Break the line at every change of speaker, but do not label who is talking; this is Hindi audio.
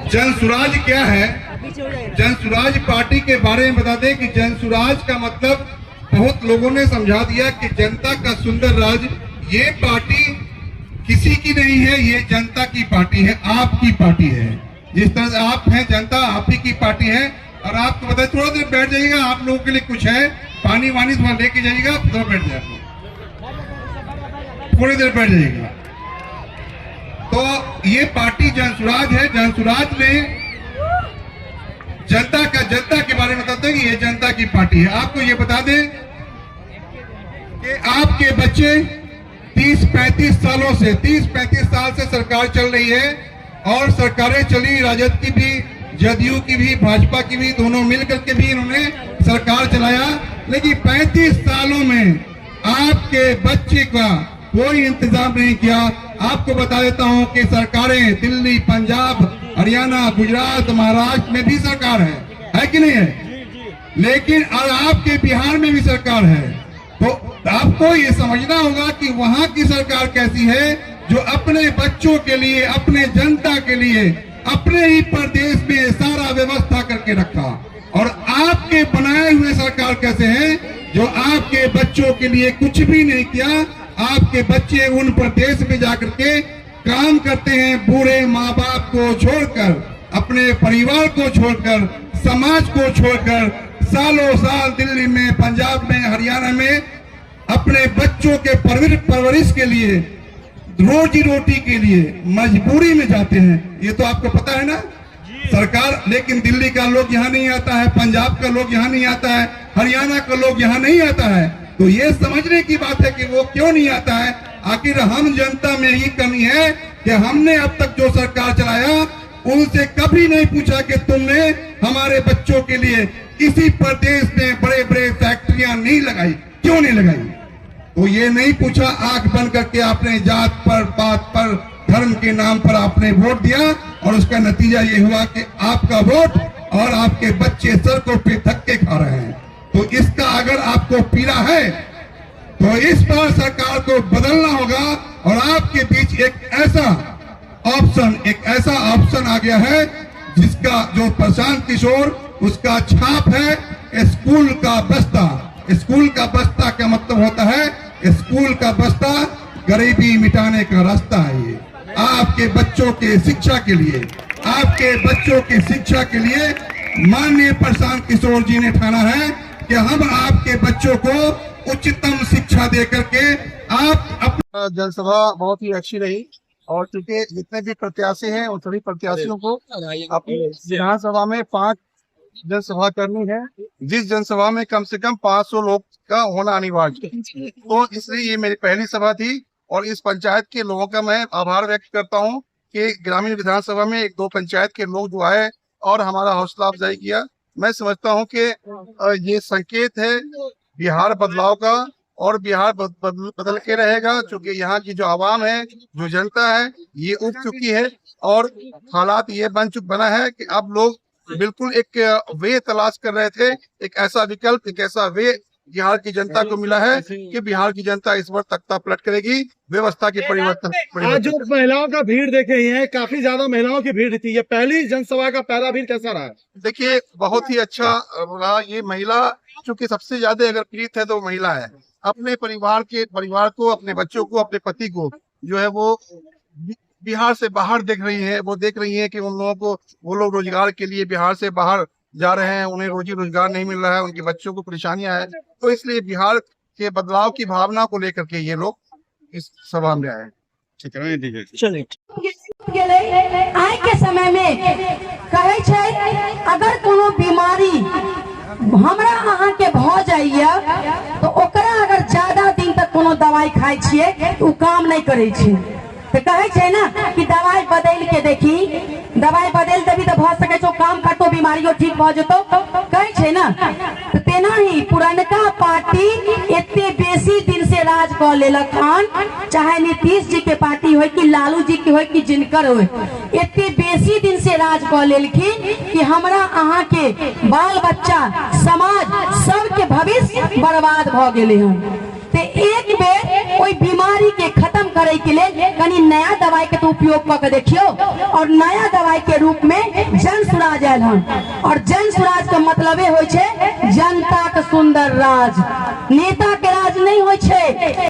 जनसुराज क्या है? जनसुराज पार्टी के बारे में बता दें कि जनसुराज का मतलब बहुत लोगों ने समझा दिया कि जनता का सुंदर राज। ये पार्टी किसी की नहीं है, ये जनता की पार्टी है, आपकी पार्टी है। जिस तरह से आप हैं जनता, आप ही की पार्टी है। और आपको बताए, थोड़ा देर बैठ जाइएगा, आप लोगों के लिए कुछ है, पानी वानी थोड़ा लेके जाइएगा, थोड़ा बैठ जाइए, थोड़ी देर बैठ जाइएगा। तो ये पार्टी जनसुराज है। जनसुराज में जनता के बारे में बताते हैं कि ये जनता की पार्टी है। आपको ये बता दें कि आपके बच्चे 30-35 सालों से 30-35 साल से सरकार चल रही है, और सरकारें चली, राजद की भी, जदयू की भी, भाजपा की भी, दोनों मिलकर के भी इन्होंने सरकार चलाया। लेकिन 35 सालों में आपके बच्चे का कोई इंतजाम नहीं किया। आपको बता देता हूं कि सरकारें दिल्ली, पंजाब, हरियाणा, गुजरात, महाराष्ट्र में भी सरकार है कि नहीं है? लेकिन और आपके बिहार में भी सरकार है। तो आपको ये समझना होगा कि वहां की सरकार कैसी है, जो अपने बच्चों के लिए, अपने जनता के लिए, अपने ही प्रदेश में सारा व्यवस्था करके रखा। और आपके बनाए हुए सरकार कैसे है, जो आपके बच्चों के लिए कुछ भी नहीं किया। आपके बच्चे उन प्रदेश में जाकर के काम करते हैं, बूढ़े माँ बाप को छोड़कर, अपने परिवार को छोड़कर, समाज को छोड़कर, सालों साल दिल्ली में, पंजाब में, हरियाणा में अपने बच्चों के परवरिश के लिए, रोजी रोटी के लिए मजबूरी में जाते हैं। ये तो आपको पता है ना सरकार। लेकिन दिल्ली का लोग यहाँ नहीं आता है, पंजाब का लोग यहाँ नहीं आता है, हरियाणा का लोग यहाँ नहीं आता है। तो ये समझने की बात है कि वो क्यों नहीं आता है। आखिर हम जनता में ही कमी है कि हमने अब तक जो सरकार चलाया उनसे कभी नहीं पूछा कि तुमने हमारे बच्चों के लिए किसी प्रदेश में बड़े बड़े फैक्ट्रियां नहीं लगाई, क्यों नहीं लगाई? तो ये नहीं पूछा। आंख बंद करके आपने जात पर, बात पर, धर्म के नाम पर आपने वोट दिया, और उसका नतीजा ये हुआ कि आपका वोट और आपके बच्चे सड़कों पे धक्के खा रहे हैं। तो इसका अगर आपको पीड़ा है तो इस बार सरकार को बदलना होगा। और आपके बीच एक ऐसा ऑप्शन आ गया है जिसका, जो प्रशांत किशोर, उसका छाप है स्कूल का बस्ता। स्कूल का बस्ता का मतलब होता है, स्कूल का बस्ता गरीबी मिटाने का रास्ता है। ये आपके बच्चों के शिक्षा के लिए, आपके बच्चों की शिक्षा के लिए माननीय प्रशांत किशोर जी ने ठाना है कि हम आपके बच्चों को उच्चतम शिक्षा दे करके आप
जनसभा बहुत ही अच्छी रही। और चूंकि जितने भी प्रत्याशी हैं उन सभी प्रत्याशियों को अपनी विधानसभा में 5 जनसभा करनी है, जिस जनसभा में कम से कम 500 लोग का होना अनिवार्य है। तो इसलिए ये मेरी पहली सभा थी, और इस पंचायत के लोगों का मैं आभार व्यक्त करता हूं कि ग्रामीण विधानसभा में 1-2 पंचायत के लोग जो आए और हमारा हौसला अफजाई किया। मैं समझता हूं कि ये संकेत है बिहार बदलाव का, और बिहार बदल के रहेगा, क्योंकि यहाँ की जो आवाम है, जो जनता है, ये उब चुकी है। और हालात ये बना है कि अब लोग बिल्कुल एक वे तलाश कर रहे थे, एक ऐसा विकल्प, एक ऐसा वे बिहार की जनता को मिला है कि बिहार की जनता इस बार तख्ता पलट करेगी, व्यवस्था की परिवर्तन।
आज जो महिलाओं का भीड़ देखे हैं, काफी ज्यादा महिलाओं की भीड़ थी। ये पहली जनसभा का पहला भीड़ कैसा रहा?
देखिए, बहुत ही अच्छा रहा। ये महिला, चूंकि सबसे ज्यादा अगर पीड़ित है तो महिला है। अपने परिवार को, अपने बच्चों को, अपने पति को जो है वो बिहार से बाहर देख रही है। वो देख रही है कि उन लोगों को, वो लोग रोजगार के लिए बिहार से बाहर जा रहे हैं, उन्हें रोजी रोजगार नहीं मिल रहा है, उनके बच्चों को परेशानियां है। तो इसलिए बिहार के बदलाव की भावना को लेकर के ये लोग इस सभा में आए।
चलिए,
आय के समय में कहे छे, अगर कोनो बीमारी हमरा अहाँ के भ जाइए तो ओकरा अगर ज्यादा दिन तक कोनो दवाई खाई छिए तो उ काम नहीं करे छी। तो कहे छे ना कि दवाई बदल के देखी, दवाई बदल देवी तो भ सके छो काम करतो, बीमारियों ठीक भ जतो, कहे छे ना। तो तेना ही पुरनका पार्टी इतने बेसी दिन से राज क लेलक हन, चाहे नीतीश जी के पार्टी हो कि लालू जी के हो कि जिनकर हो, इतने बेसी दिन से राज क लेलखिन कि हमरा अहाँ के बाल बच्चा, समाज, सबके भविष्य बर्बाद भ गेले हन। ते एक के ओई बीमारी के खत्म करे के लिए कनी नया दवाई के तो उपयोग करके देखियो। और नया दवाई के रूप में जन स्वराज आयल हन। और जन स्वराज का मतलब हो जनता का सुंदर राज, नेता के राज नहीं हो।